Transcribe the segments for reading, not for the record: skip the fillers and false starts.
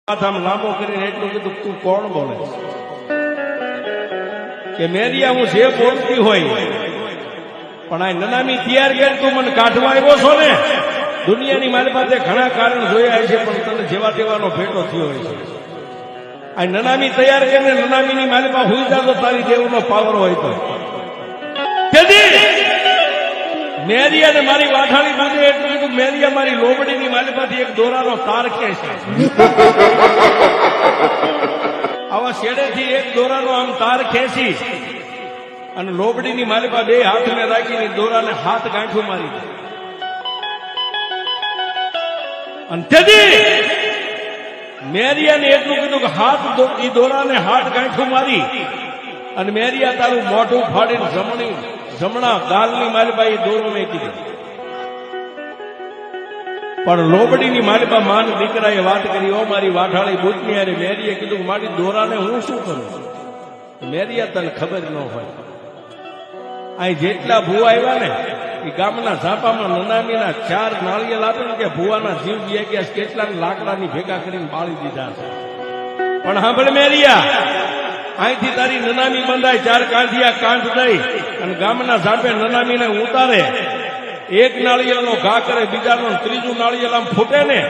આમ લાંબો કરીને એટલું કીધું તું કોણ બોલે કે મેરિયા હું જે બોલતી હોય પણ આ નનામી તૈયાર કરી તું મને કાઢવા આવ્યો છો ને દુનિયાની મારી પાસે ઘણા કારણ જોયા છે પણ તને જેવા તેવાનો ભેટો થયો હોય છે આ નનામી તૈયાર કરીને નનામીની મારી પાસે હુઈ જાતો તારી દેવનો પાવર હોય તો મેરિયા ને મારી વાઠાળી બોલે એટલું કીધું મેરિયા મારી લોબડીની મારી પાસે એક દોરાનો તાર ખેંચે આવા શેડેથી એક દોરાનો આમ તાર ખેંચી અને લોબડીની માલિકા બે હાથને રાખીને દોરાને હાથ ગાંઠું મારી અને તેથી મેરિયાને એટલું કીધું કે હાથ ઈ દોરાને હાથ ગાંઠું મારી અને મેરિયા તારું મોઢું ફાડીને જમણા ગાલની માલિકા દોરો મેં કીધું પણ લોબડીની માલિકા માન દીકરાએ વાત કરી ઓ મારી વાઠાળી બુટની અરે મેરીએ કીધું મારી દોરાને હું શું કરું મેરિયા તને ખબર ન હોય અહીં જેટલા ભૂવા આવ્યા ને એ ગામના ઝાપામાં નનામીના 4 નાળિયેર આપે ને કે ભૂવાના જીવ ગયા ગયા કેટલા લાકડાની ભેગા કરીને બાળી દીધા છે પણ સાંભળ મેરિયા અહીંથી તારી નનામી બંધાય 4 કાંઠિયા કાંઠ દઈ અને ગામના ઝાપે નનામીને ઉતારે એક નાળિયેરનો ઘા કરે બીજાનો ત્રીજું નાળિયેર આમ ફૂટે ને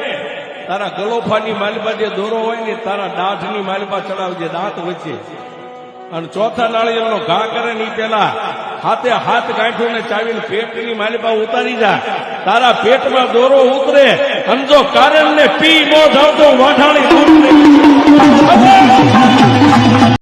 તારા ગલોફાની માલિપા જે દોરો હોય ને તારા દાઢની માલિપા ચડાવજે દાંત વચ્ચે અને ચોથા નાળિયેરનો ઘા કરે ને પેલા હાથે હાથ ગાંઠું ને ચાવીને પેટની માલિપા ઉતારી જા તારા પેટમાં દોરો ઉતરે અને જો કારણ ને પી નો જાવ તો વાઠાણી